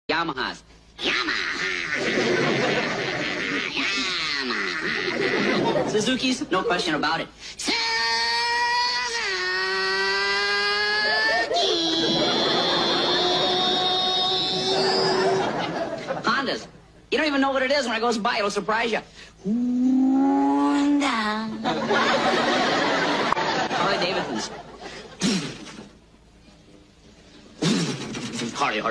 Yamahas. Suzuki's, no question about it. Hondas. You don't even know what it is. When it goes by, it'll surprise you. Honda. Harley Davidsons. Harley.